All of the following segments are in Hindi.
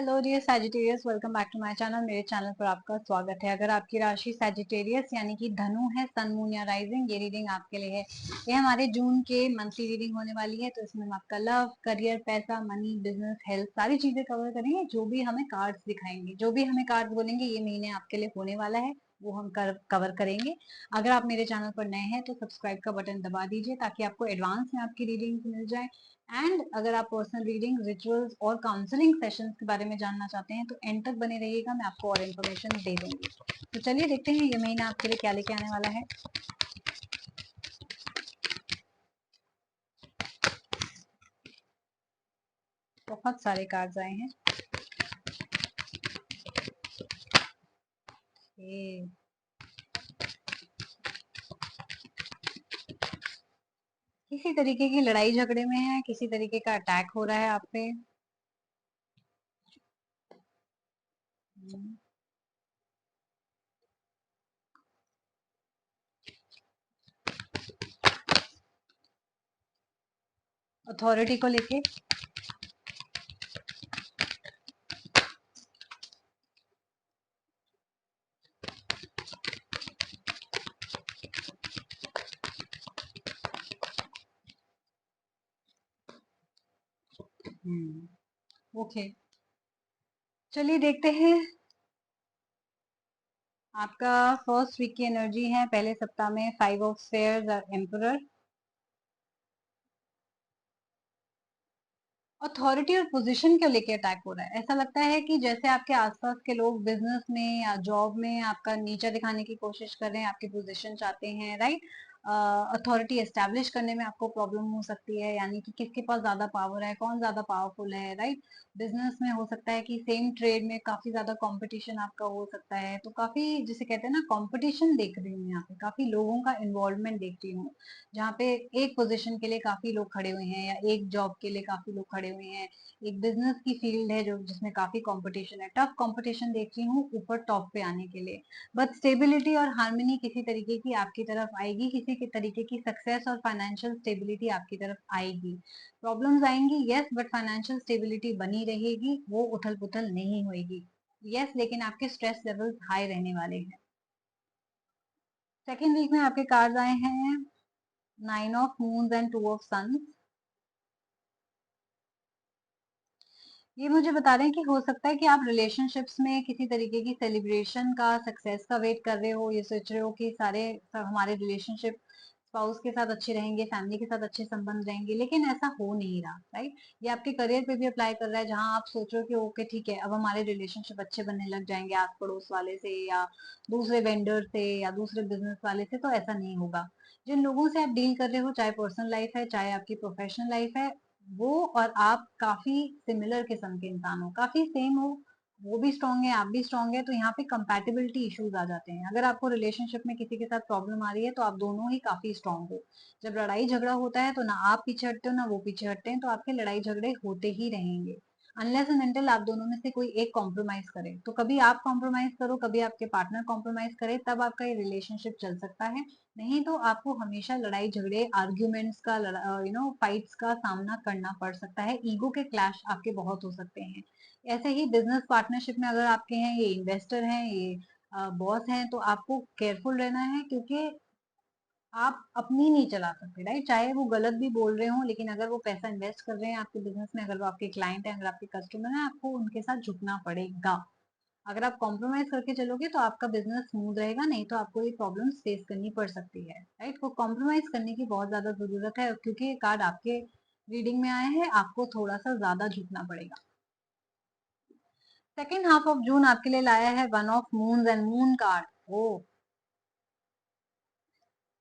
Hello dear Sagittarius, welcome back to my channel. मेरे चैनल पर आपका स्वागत है। अगर आपकी राशि सैजिटेरियस यानी कि धनु है, सन मून या राइजिंग, ये रीडिंग आपके लिए है। ये हमारे जून के मंथली रीडिंग होने वाली है। तो इसमें हम आपका लव, करियर, पैसा, मनी, बिजनेस, हेल्थ सारी चीजें कवर करेंगे। जो भी हमें कार्ड्स दिखाएंगे, जो भी हमें कार्ड्स बोलेंगे ये महीने आपके लिए होने वाला है, वो हम कवर करेंगे। अगर आप मेरे चैनल पर नए हैं तो सब्सक्राइब का बटन दबा दीजिए ताकि आपको एडवांस में आपकी रीडिंग मिल जाए। एंड अगर आप पर्सनल रीडिंग, रिचुअल्स और काउंसलिंग सेशंस के बारे में जानना चाहते हैं तो एंड तक बने रहिएगा, मैं आपको और इन्फॉर्मेशन दे दूंगी। तो चलिए देखते हैं ये महीना आपके लिए क्या लेके आने वाला है। बहुत सारे कार्ड्स आए हैं। ये किसी तरीके की लड़ाई झगड़े में है, किसी तरीके का अटैक हो रहा है आप पे। अथॉरिटी को लेके ओके, चलिए देखते हैं। आपका फर्स्ट वीक की एनर्जी है पहले सप्ताह में 5 ऑफ स्फेयर्स और एम्परर। अथॉरिटी और पोजीशन को लेके अटैक हो रहा है। ऐसा लगता है कि जैसे आपके आसपास के लोग बिजनेस में या जॉब में आपका नीचा दिखाने की कोशिश कर रहे हैं, आपकी पोजीशन चाहते हैं, राइट। अथॉरिटी एस्टेब्लिश करने में आपको प्रॉब्लम हो सकती है, यानी कि किसके पास ज्यादा पावर है, कौन ज्यादा पावरफुल है, राइट। बिजनेस में हो सकता है कि सेम ट्रेड में काफी ज्यादा कंपटीशन आपका हो सकता है। तो काफी, जिसे कहते हैं ना, कंपटीशन देख रही हूँ यहाँ पे, काफी लोगों का इन्वॉल्वमेंट देख रही हूँ, जहाँ पे एक पोजीशन के लिए काफी लोग खड़े हुए हैं या एक जॉब के लिए काफी लोग खड़े हुए हैं। एक बिजनेस की फील्ड है जो जिसमें काफी कंपटीशन है, टफ कंपटीशन देख रही हूँ ऊपर टॉप पे आने के लिए। बट स्टेबिलिटी और हार्मनी किसी तरीके की आपकी तरफ आएगी, किसी के तरीके की सक्सेस और फाइनेंशियल स्टेबिलिटी आपकी तरफ आएगी। प्रॉब्लम्स आएंगी, यस, बट फाइनेंशियल स्टेबिलिटी बनी रहेगी, वो उथल पुथल नहीं होगी। यस, लेकिन आपके स्ट्रेस लेवल्स हाई रहने वाले हैं। सेकेंड वीक में आपके कार्ड आए हैं 9 of moons and 2 of suns. ये मुझे बता रहे हैं कि हो सकता है कि आप रिलेशनशिप्स में किसी तरीके की सेलिब्रेशन का, सक्सेस का वेट कर रहे हो। ये सोच रहे हो कि सारे सब हमारे रिलेशनशिप स्पाउस के साथ अच्छे रहेंगे, फैमिली के साथ अच्छे संबंध रहेंगे, लेकिन ऐसा हो नहीं रहा, राइट। ये आपके करियर पे भी अप्लाई कर रहा है, जहां आप सोच रहे हो कि ओके ठीक है, अब हमारे रिलेशनशिप अच्छे बनने लग जाएंगे आस पड़ोस वाले से या दूसरे वेंडर से या दूसरे बिजनेस वाले से। तो ऐसा नहीं होगा। जिन लोगों से आप डील कर रहे हो, चाहे पर्सनल लाइफ है चाहे आपकी प्रोफेशनल लाइफ है, वो और आप काफी सिमिलर किस्म के इंसान हो, काफी सेम हो। वो भी स्ट्रांग है, आप भी स्ट्रांग है, तो यहाँ पे कंपैटिबिलिटी इश्यूज आ जाते हैं। अगर आपको रिलेशनशिप में किसी के साथ प्रॉब्लम आ रही है तो आप दोनों ही काफी स्ट्रांग हो। जब लड़ाई झगड़ा होता है तो ना आप पीछे हटते हो ना वो पीछे हटते हैं, तो आपके लड़ाई झगड़े होते ही रहेंगे अनलेस एंड अनटिल आप दोनों में से कोई एक कॉम्प्रोमाइज करे। तो कभी आप कॉम्प्रोमाइज करो, कभी आपके पार्टनर कॉम्प्रोमाइज करे, तब आपका ये रिलेशनशिप चल सकता है। नहीं तो आपको हमेशा लड़ाई झगड़े, आर्ग्यूमेंट्स का, फाइट्स का सामना करना पड़ सकता है। ईगो के क्लैश आपके बहुत हो सकते हैं। ऐसे ही बिजनेस पार्टनरशिप में अगर आपके हैं ये इन्वेस्टर हैं, ये बॉस हैं, तो आपको केयरफुल रहना है, क्योंकि आप अपनी नहीं चला सकते, राइट। चाहे वो गलत भी बोल रहे हो, लेकिन अगर वो पैसा इन्वेस्ट कर रहे हैं आपके बिजनेस में, अगर वो आपके क्लाइंट है, अगर आपके कस्टमर है, आपको उनके साथ झुकना पड़ेगा। अगर आप कॉम्प्रोमाइज करके चलोगे तो आपका बिजनेस स्मूथ रहेगा, नहीं तो आपको ये प्रॉब्लम्स फेस करनी पड़ सकती है, राइट। वो कॉम्प्रोमाइज करने की बहुत ज्यादा जरूरत है, क्योंकि ये कार्ड आपके रीडिंग में आए हैं, आपको थोड़ा सा ज्यादा झुकना पड़ेगा। सेकेंड हाफ ऑफ जून आपके लिए लाया है 1 of moons and moon card. ओ,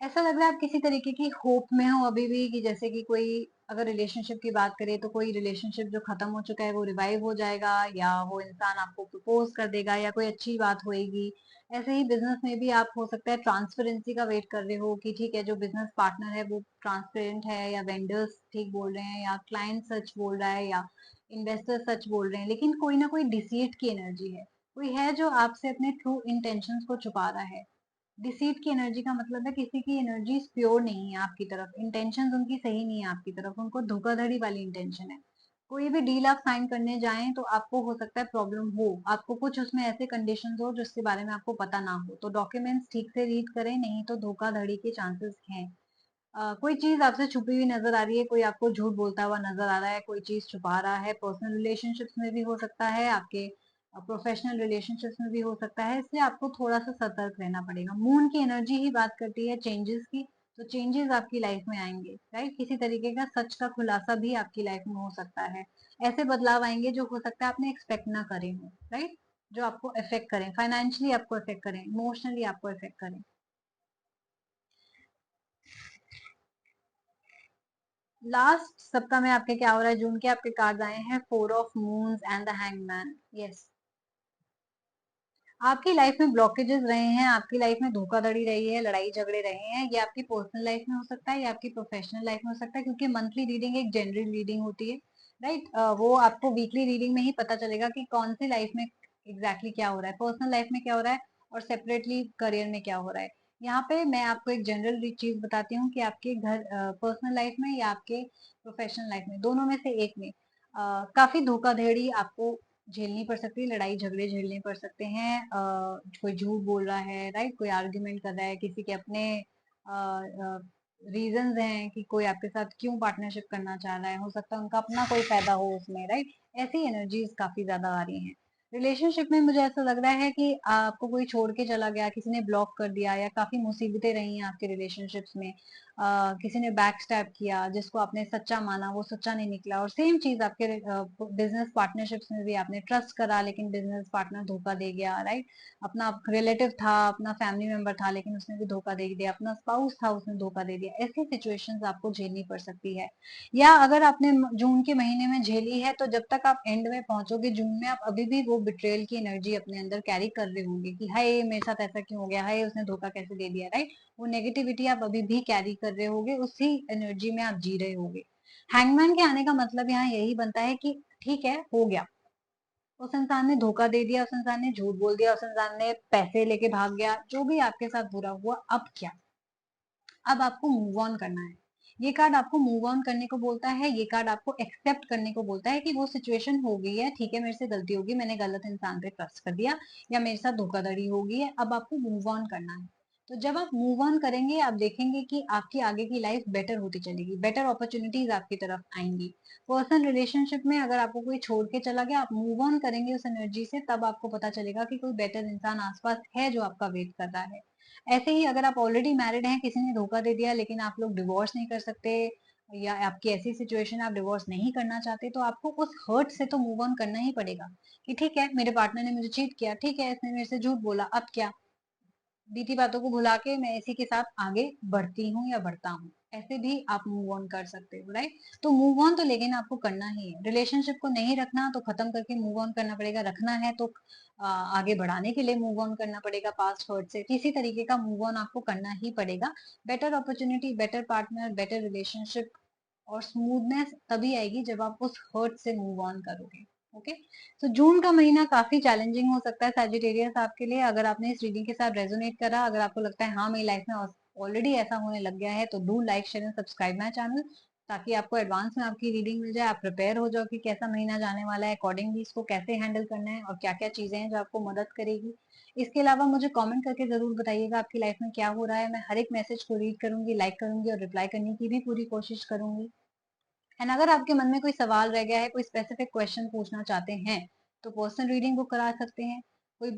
ऐसा लग रहा है आप किसी तरीके की होप में हो अभी भी, कि जैसे कि कोई, अगर रिलेशनशिप की बात करें तो कोई रिलेशनशिप जो खत्म हो चुका है वो रिवाइव हो जाएगा, या वो इंसान आपको प्रपोज कर देगा, या कोई अच्छी बात होएगी। ऐसे ही बिजनेस में भी आप, हो सकता है, ट्रांसपेरेंसी का वेट कर रहे हो कि ठीक है, जो बिजनेस पार्टनर है वो ट्रांसपेरेंट है, या वेंडर्स ठीक बोल रहे हैं, या क्लाइंट सच बोल रहा है, या इन्वेस्टर सच बोल रहे हैं, लेकिन कोई ना कोई डिसीट की एनर्जी है। कोई है जो आपसे अपने ट्रू इंटेंशंस को छुपा रहा है। डिसीट की एनर्जी का मतलब है किसी की एनर्जी प्योर नहीं है आपकी तरफ, इंटेंशंस उनकी सही नहीं है आपकी तरफ, उनको धोखाधड़ी वाली इंटेंशन है। कोई भी डील आप साइन करने जाएं तो आपको हो सकता है प्रॉब्लम हो, आपको कुछ उसमें ऐसे कंडीशंस हो जिसके बारे में आपको पता ना हो, तो डॉक्यूमेंट्स ठीक से रीड करें, नहीं तो धोखाधड़ी के चांसेस हैं। कोई चीज आपसे छुपी हुई नजर आ रही है, कोई आपको झूठ बोलता हुआ नजर आ रहा है, कोई चीज छुपा रहा है, पर्सनल रिलेशनशिप्स में भी हो सकता है, आपके प्रोफेशनल रिलेशनशिप्स में भी हो सकता है, इसलिए आपको थोड़ा सा सतर्क रहना पड़ेगा। मून की एनर्जी ही बात करती है चेंजेस की, तो चेंजेस आपकी लाइफ में आएंगे, राइट? किसी तरीके का सच का खुलासा भी आपकी लाइफ में हो सकता है। ऐसे बदलाव आएंगे जो हो सकता है आपने एक्सपेक्ट ना करे हो, राइट? जो आपको इफेक्ट करें, फाइनेंशियली आपको इफेक्ट करें, इमोशनली आपको इफेक्ट करें। लास्ट सप्ताह में आपके क्या हो रहा है? जून के आपके कार्ड आए हैं four of moons and the hangman. Yes, आपकी लाइफ में ब्लॉकेजेस रहे हैं, आपकी लाइफ में धोखाधड़ी रही है, लड़ाई झगड़े रहे हैं, ये आपकी पर्सनल लाइफ में हो सकता है या आपकी प्रोफेशनल लाइफ में हो सकता है, क्योंकि मंथली रीडिंग एक जनरल रीडिंग होती है, राइट? वो आपको वीकली रीडिंग में ही पता चलेगा कि कौन सी लाइफ में एग्जैक्टली क्या हो रहा है, पर्सनल लाइफ में क्या हो रहा है और सेपरेटली करियर में क्या हो रहा है। यहाँ पे मैं आपको एक जनरल चीज बताती हूँ कि आपके घर पर्सनल लाइफ में या आपके प्रोफेशनल लाइफ में, दोनों में से एक में काफी धोखाधड़ी आपको झेलनी पड़ सकती है, लड़ाई झगड़े झेलने पड़ सकते हैं, कोई झूठ बोल रहा है, राइट? कोई आर्ग्यूमेंट कर रहा है, किसी के अपने रीजंस हैं कि कोई आपके साथ क्यों पार्टनरशिप करना चाह रहा है, हो सकता है उनका अपना कोई फायदा हो उसमें, राइट? ऐसी एनर्जीज काफी ज्यादा आ रही हैं। रिलेशनशिप में मुझे ऐसा लग रहा है कि आपको कोई छोड़ के चला गया, किसी ने ब्लॉक कर दिया, या काफी मुसीबतें रही हैं आपके रिलेशनशिप्स में, किसी ने बैक स्टैप किया, जिसको आपने सच्चा माना वो सच्चा नहीं निकला, और सेम चीज आपके बिजनेस पार्टनरशिप्स में भी आपने ट्रस्ट करा लेकिन बिजनेस पार्टनर धोखा दे गया, राइट? अपना रिलेटिव था, अपना फैमिली मेंबर था, लेकिन उसने भी धोखा दे दिया, अपना स्पाउस था उसने धोखा दे दिया। ऐसी सिचुएशंस आपको झेलनी पड़ सकती है। या अगर आपने जून के महीने में झेली है, तो जब तक आप एंड में पहुंचोगे जून में, आप अभी भी वो बिट्रेयल की एनर्जी अपने अंदर कैरी कर रहे होंगे कि हाय मेरे साथ ऐसा क्यों हो गया, हाय उसने धोखा कैसे दे दिया, राइट? वो नेगेटिविटी आप अभी भी कैरी कर रहे होगे, उसी एनर्जी में आप जी रहे होगे। हैंगमैन के आने का मतलब यहाँ यही बनता है कि ठीक है, हो गया, उस इंसान ने धोखा दे दिया, उस इंसान ने झूठ बोल दिया, उस इंसान ने पैसे लेके भाग गया, जो भी आपके साथ बुरा हुआ, अब क्या? अब आपको मूव ऑन करना है। ये कार्ड आपको मूव ऑन करने को बोलता है, ये कार्ड आपको एक्सेप्ट करने को बोलता है कि वो सिचुएशन हो गई है, ठीक है, मेरे से गलती होगी, मैंने गलत इंसान पे ट्रस्ट कर दिया, या मेरे साथ धोखाधड़ी हो गई है, अब आपको मूव ऑन करना है। तो जब आप मूव ऑन करेंगे, आप देखेंगे कि आपकी आगे की लाइफ बेटर होती चलेगी, बेटर अपॉर्चुनिटीज आपकी तरफ आएंगी। पर्सनल रिलेशनशिप में अगर आपको कोई छोड़ के चला गया, आप मूव ऑन करेंगे उस एनर्जी से, तब आपको पता चलेगा कि कोई बेटर इंसान आसपास है जो आपका वेट कर रहा है। ऐसे ही अगर आप ऑलरेडी मैरिड हैं, किसी ने धोखा दे दिया, लेकिन आप लोग डिवोर्स नहीं कर सकते, या आपकी ऐसी सिचुएशन आप डिवोर्स नहीं करना चाहते, तो आपको उस हर्ट से तो मूव ऑन करना ही पड़ेगा कि ठीक है, मेरे पार्टनर ने मुझे चीट किया, ठीक है, इसने मेरे से झूठ बोला, अब क्या? बीती बातों को भुला के मैं इसी के साथ आगे बढ़ती हूँ या बढ़ता हूँ, ऐसे भी आप मूव ऑन कर सकते हो, राइट? तो मूव ऑन तो लेकिन आपको करना ही है। रिलेशनशिप को नहीं रखना तो खत्म करके मूव ऑन करना पड़ेगा, रखना है तो आगे बढ़ाने के लिए मूव ऑन करना पड़ेगा पास्ट हर्ट से, किसी तरीके का मूव ऑन आपको करना ही पड़ेगा। Better opportunity, better partner, better relationship और स्मूथनेस तभी आएगी जब आप उस हर्ट से मूव ऑन करोगे। ओके, तो जून का महीना काफी चैलेंजिंग हो सकता है सैजिटेरियस आपके लिए। अगर आपने इस रीडिंग के साथ रेजोनेट करा, अगर आपको लगता है हाँ मेरी लाइफ में ऑलरेडी ऐसा होने लग गया है, तो do like share and subscribe my channel, ताकि आपको एडवांस में आपकी रीडिंग मिल जाए, आप प्रिपेयर हो जाओ कि कैसा महीना जाने वाला है, अकॉर्डिंगली इसको कैसे हैंडल करना है और क्या क्या चीजें हैं जो आपको मदद करेगी। इसके अलावा मुझे कमेंट करके जरूर बताइएगा आपकी लाइफ में क्या हो रहा है। मैं हर एक मैसेज को रीड करूंगी, लाइक करूंगी और रिप्लाई करने की भी पूरी कोशिश करूंगी। एंड अगर आपके मन में कोई सवाल रह गया है, कोई स्पेसिफिक क्वेश्चन पूछना चाहते हैं, तो पर्सनल रीडिंग बुक करा सकते हैं। कोई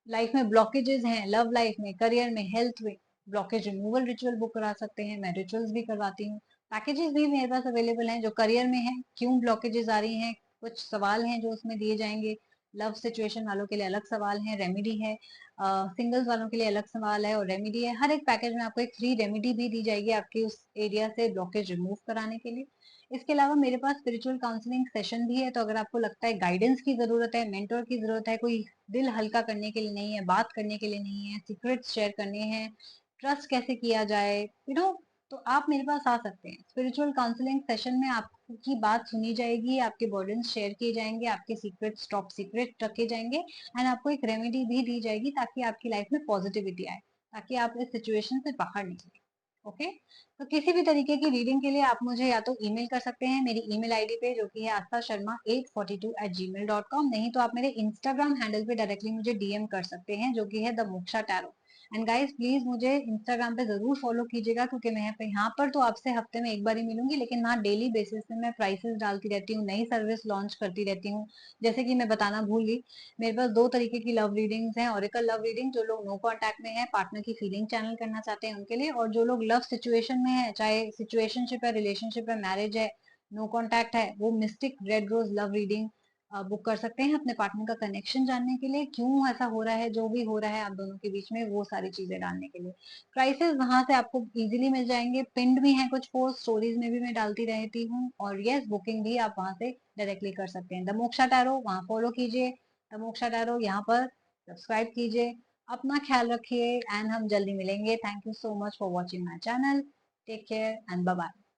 लाइफ में ब्लॉकेजेस हैं, लव लाइफ में, करियर में, हेल्थ में, ब्लॉकेज रिमूवल रिचुअल बुक करा सकते हैं, मैं रिचुअल्स भी करवाती हूँ। पैकेजेस भी मेरे पास अवेलेबल हैं जो करियर में है, क्यों ब्लॉकेजेस आ रही हैं, कुछ सवाल हैं जो उसमें दिए जाएंगे। लव सिचुएशन वालों के लिए अलग सवाल है, रेमेडी है, सिंगल्स वालों के लिए अलग सवाल है और रेमेडी है। हर एक पैकेज में आपको एक फ्री रेमेडी भी दी जाएगी आपकी उस एरिया से ब्लॉकेज रिमूव कराने के लिए। इसके अलावा मेरे पास स्पिरिचुअल काउंसलिंग सेशन भी है, तो अगर आपको लगता है गाइडेंस की जरूरत है, मेंटोर की जरूरत है, कोई दिल हल्का करने के लिए नहीं है, बात करने के लिए नहीं है, सीक्रेट्स शेयर करने हैं, ट्रस्ट कैसे किया जाए, तो आप मेरे पास आ सकते हैं। स्पिरिचुअल काउंसलिंग सेशन में आपकी बात सुनी जाएगी, आपके बर्डन शेयर किए जाएंगे, आपके सीक्रेट्स टॉप सीक्रेट रखे जाएंगे, एंड आपको एक रेमेडी भी दी जाएगी ताकि आपकी लाइफ में पॉजिटिविटी आए, ताकि आप इस सिचुएशन से बाहर निकले। ओके। तो किसी भी तरीके की रीडिंग के लिए आप मुझे या तो ईमेल कर सकते हैं मेरी ईमेल आईडी पे, जो कि है आस्था शर्मा 842@gmail.com। नहीं तो आप मेरे इंस्टाग्राम हैंडल पे डायरेक्टली मुझे डीएम कर सकते हैं, जो कि है the moksha tarot. And guys please मुझे इंस्टाग्राम पे जरूर फॉलो कीजिएगा, क्योंकि मैं यहाँ पर तो आपसे हफ्ते में एक बार ही मिलूंगी, लेकिन वहाँ डेली बेसिस पे मैं प्राइसेस डालती रहती हूँ, नई सर्विस लॉन्च करती रहती हूँ। जैसे कि मैं बताना भूल गई, मेरे पास दो तरीके की लव रीडिंग्स हैं। ओरेकल लव रीडिंग जो लोग नो कांटेक्ट में है, पार्टनर की फीलिंग चैनल करना चाहते हैं उनके लिए, और जो लोग लव सिचुएशन में है, चाहे सिचुएशनशिप है, रिलेशनशिप है, मैरिज है, नो कांटेक्ट है, वो mystic red rose love reading book कर सकते हैं अपने पार्टनर का कनेक्शन जानने के लिए, क्यों ऐसा हो रहा है, जो भी हो रहा है आप दोनों के बीच में, वो सारी चीजें जानने के लिए। प्राइसेस वहां से आपको इजीली मिल जाएंगे, पिंड भी है कुछ पोस्ट, स्टोरीज में भी मैं डालती रहती हूँ, और यस बुकिंग भी आप वहां से डायरेक्टली कर सकते हैं। द मोक्षा टैरो वहां फॉलो कीजिए, द मोक्षा टैरो यहाँ पर सब्सक्राइब कीजिए। अपना ख्याल रखिए एंड हम जल्दी मिलेंगे। Thank you so much for watching my channel. Take care and bye bye.